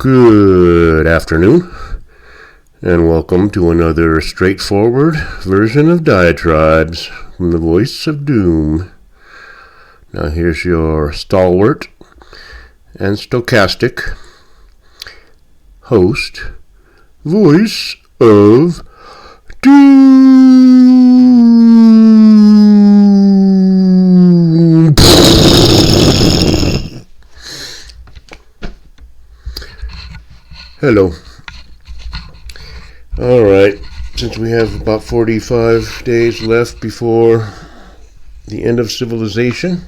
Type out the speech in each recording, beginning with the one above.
Good afternoon, and welcome to another straightforward version of Diatribes from the Voice of Doom. Now here's your stalwart and stochastic host, Voice of Doom. Hello. Alright, since we have about 45 days left before the end of civilization,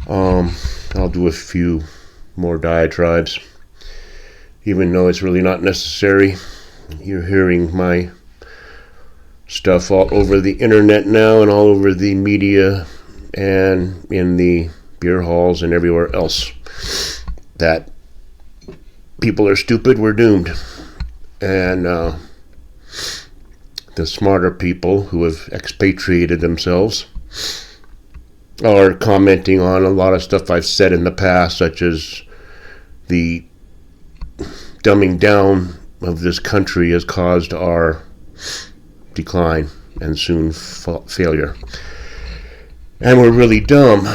I'll do a few more diatribes, even though it's really not necessary. You're hearing my stuff all over the internet now and all over the media and in the beer halls and everywhere else that people are stupid, we're doomed. And the smarter people who have expatriated themselves are commenting on a lot of stuff I've said in the past, such as the dumbing down of this country has caused our decline and soon failure. And we're really dumb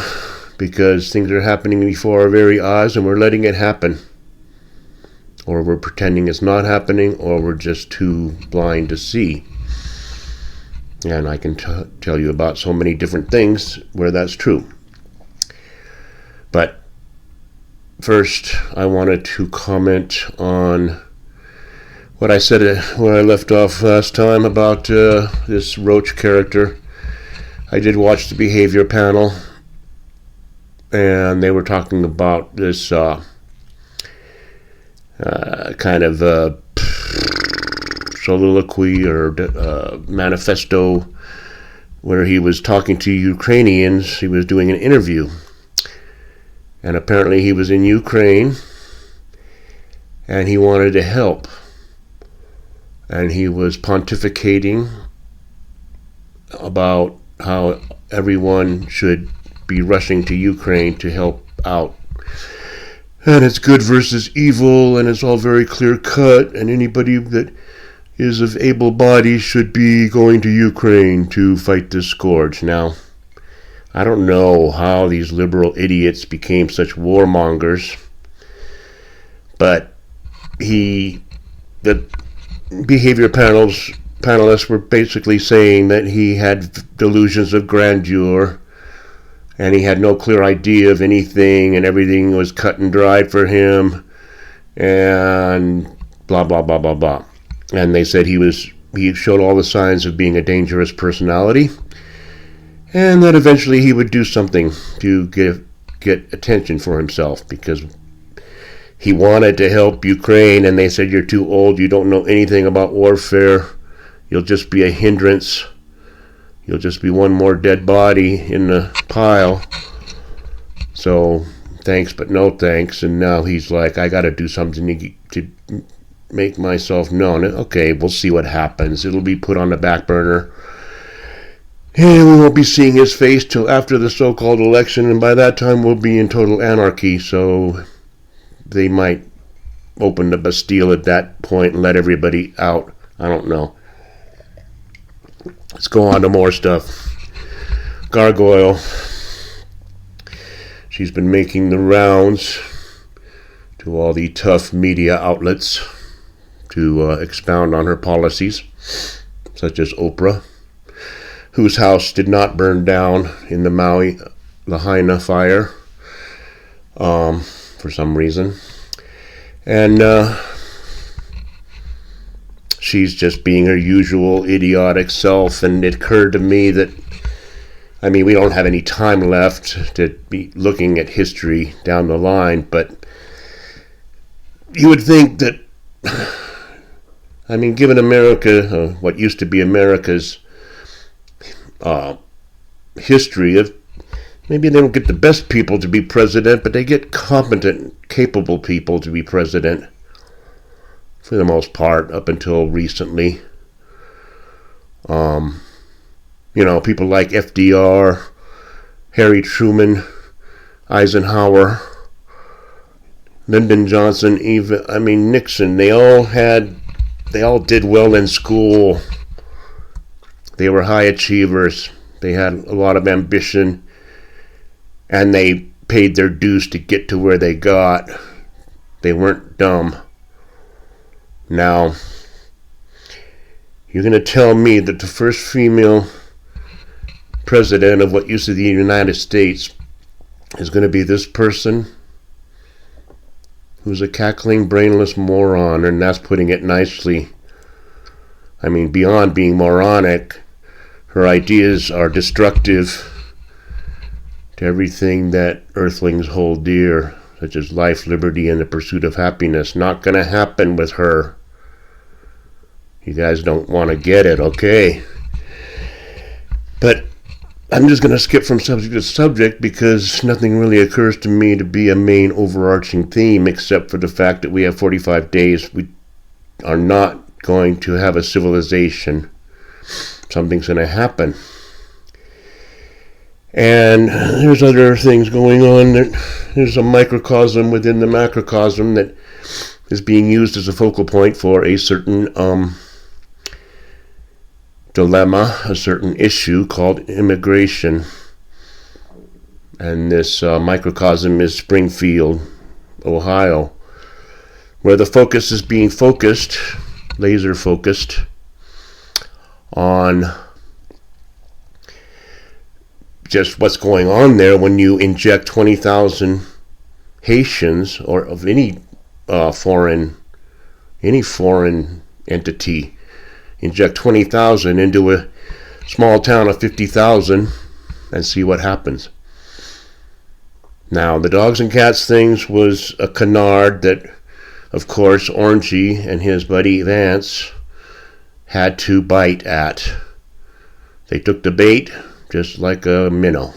because things are happening before our very eyes and we're letting it happen. Or we're pretending it's not happening, or we're just too blind to see. And I can tell you about so many different things where that's true. But first, I wanted to comment on what I said when I left off last time about this Roach character. I did watch the behavior panel, and they were talking about this kind of soliloquy or manifesto where he was talking to Ukrainians. He was doing an interview, and apparently he was in Ukraine and he wanted to help, and he was pontificating about how everyone should be rushing to Ukraine to help out. And it's good versus evil, and it's all very clear cut, and anybody that is of able body should be going to Ukraine to fight this scourge. Now, I don't know how these liberal idiots became such warmongers, but the behavior panelists were basically saying that he had delusions of grandeur, and he had no clear idea of anything, and everything was cut and dried for him, and blah, blah, blah, blah, blah. And they said he showed all the signs of being a dangerous personality, and that eventually he would do something to get attention for himself, because he wanted to help Ukraine, and they said, you're too old, you don't know anything about warfare, you'll just be a hindrance. You'll just be one more dead body in the pile. So, thanks, but no thanks. And now he's like, I got to do something to make myself known. Okay, we'll see what happens. It'll be put on the back burner. And we won't be seeing his face till after the so-called election. And by that time, we'll be in total anarchy. So, they might open the Bastille at that point and let everybody out. I don't know. Let's go on to more stuff. Gargoyle. She's been making the rounds to all the tough media outlets to expound on her policies, such as Oprah, whose house did not burn down in the Maui Lahaina fire for some reason. And she's just being her usual idiotic self, and it occurred to me that, we don't have any time left to be looking at history down the line, but you would think that, given America, what used to be America's history of, maybe they don't get the best people to be president, but they get competent, capable people to be president. For the most part, up until recently. People like FDR, Harry Truman, Eisenhower, Lyndon Johnson, Nixon, they all did well in school. They were high achievers. They had a lot of ambition, and they paid their dues to get to where they got. They weren't dumb. Now, you're going to tell me that the first female president of what used to be the United States is going to be this person who's a cackling, brainless moron, and that's putting it nicely. Beyond being moronic, her ideas are destructive to everything that earthlings hold dear, such as life, liberty, and the pursuit of happiness. Not going to happen with her. You guys don't want to get it, okay? But I'm just going to skip from subject to subject because nothing really occurs to me to be a main overarching theme except for the fact that we have 45 days. We are not going to have a civilization. Something's going to happen. And there's other things going on. There's a microcosm within the macrocosm that is being used as a focal point for a certain dilemma, a certain issue called immigration. And this microcosm is Springfield, Ohio, where the focus is being focused, laser focused, on just what's going on there when you inject 20,000 Haitians or of any foreign entity, inject 20,000 into a small town of 50,000 and see what happens. Now, the dogs and cats things was a canard that, of course, Orangey and his buddy Vance had to bite at. They took the bait just like a minnow.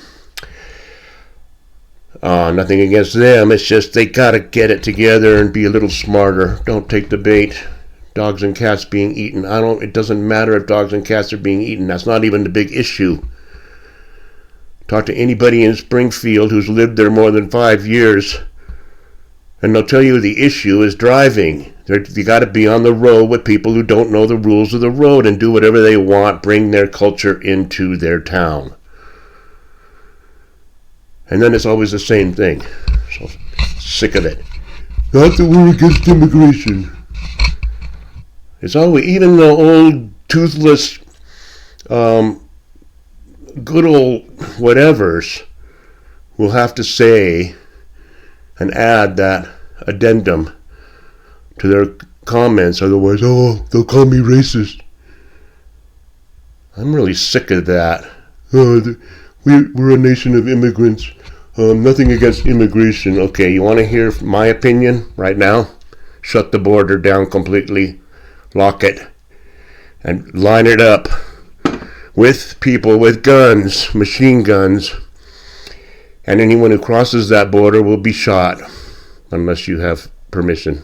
Nothing against them, it's just they gotta get it together and be a little smarter. Don't take the bait. Dogs and cats being eaten. It doesn't matter if dogs and cats are being eaten. That's not even the big issue. Talk to anybody in Springfield who's lived there more than 5 years, and they'll tell you the issue is driving. You got to be on the road with people who don't know the rules of the road and do whatever they want, bring their culture into their town. And then it's always the same thing. So sick of it. Not that we're against immigration. It's always, even the old toothless, good old whatevers will have to say and add that addendum to their comments, otherwise, they'll call me racist. I'm really sick of that. We're a nation of immigrants. Nothing against immigration. Okay, you want to hear my opinion right now? Shut the border down completely. Lock it. And line it up with people with guns, machine guns. And anyone who crosses that border will be shot unless you have permission.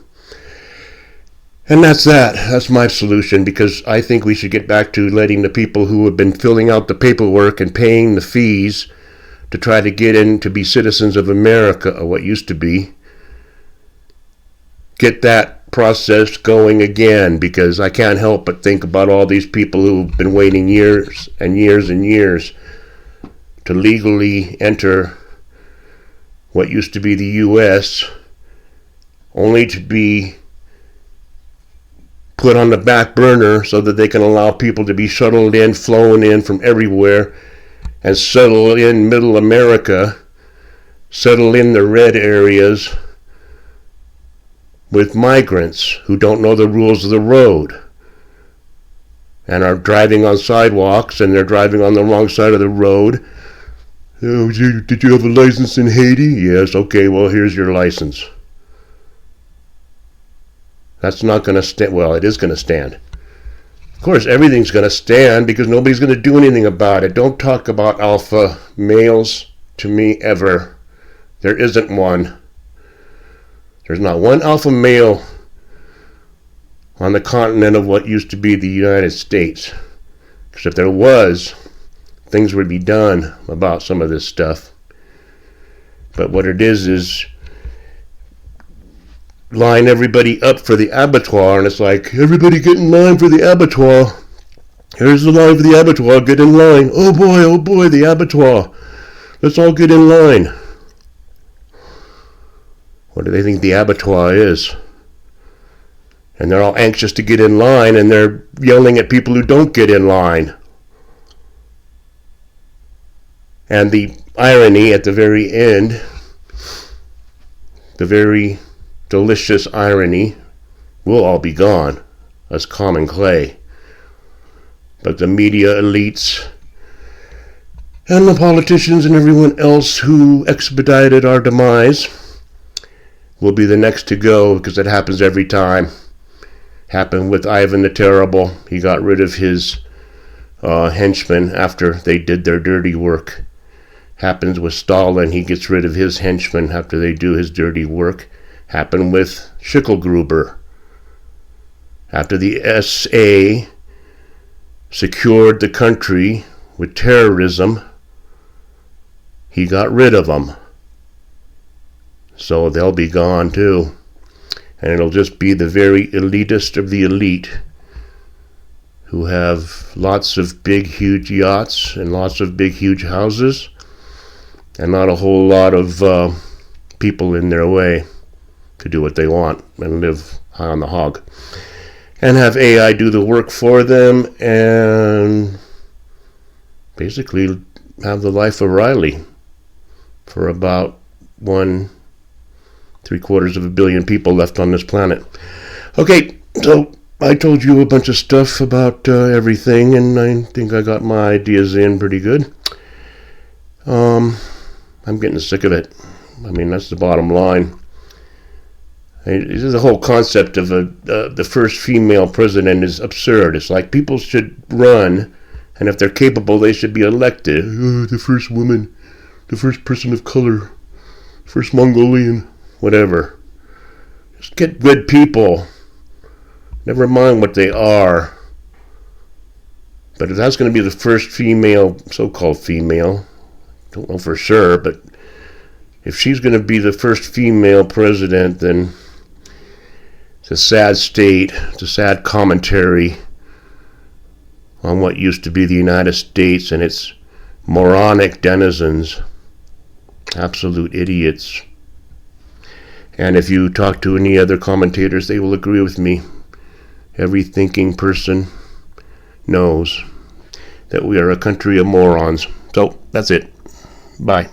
And that's that. That's my solution, because I think we should get back to letting the people who have been filling out the paperwork and paying the fees to try to get in to be citizens of America, or what used to be, get that process going again, because I can't help but think about all these people who've been waiting years and years and years to legally enter what used to be the U.S., only to be put on the back burner so that they can allow people to be shuttled in, flown in from everywhere, and settle in middle America, settle in the red areas with migrants who don't know the rules of the road and are driving on sidewalks, and they're driving on the wrong side of the road. Oh, did you have a license in Haiti? Yes, okay, well, here's your license. That's not going to stand. Well, it is going to stand. Of course, everything's going to stand because nobody's going to do anything about it. Don't talk about alpha males to me ever. There isn't one. There's not one alpha male on the continent of what used to be the United States. Because if there was, things would be done about some of this stuff. But what it is line everybody up for the abattoir, and it's like, everybody get in line for the abattoir. Here's the line for the abattoir, get in line. Oh boy, the abattoir. Let's all get in line. What do they think the abattoir is? And they're all anxious to get in line, and they're yelling at people who don't get in line. And the irony at the very end, the very delicious irony, we'll all be gone as common clay. But the media elites and the politicians and everyone else who expedited our demise will be the next to go, because it happens every time. Happened with Ivan the Terrible. He got rid of his henchmen after they did their dirty work. Happens with Stalin. He gets rid of his henchmen after they do his dirty work. Happened with Schicklgruber. After the SA secured the country with terrorism, he got rid of them. So they'll be gone too. And it'll just be the very elitist of the elite who have lots of big, huge yachts and lots of big, huge houses and not a whole lot of people in their way to do what they want and live high on the hog. And have AI do the work for them and basically have the life of Riley for about 1.75 billion people left on this planet. Okay, so I told you a bunch of stuff about everything, and I think I got my ideas in pretty good. I'm getting sick of it. I mean, that's the bottom line. The whole concept of the first female president is absurd. It's like people should run, and if they're capable, they should be elected. The first woman, the first person of color, first Mongolian, whatever. Just get good people. Never mind what they are. But if that's going to be the first female, so-called female, don't know for sure, but if she's going to be the first female president, then it's a sad state. It's a sad commentary on what used to be the United States and its moronic denizens. Absolute idiots. And if you talk to any other commentators, they will agree with me. Every thinking person knows that we are a country of morons. So, that's it. Bye.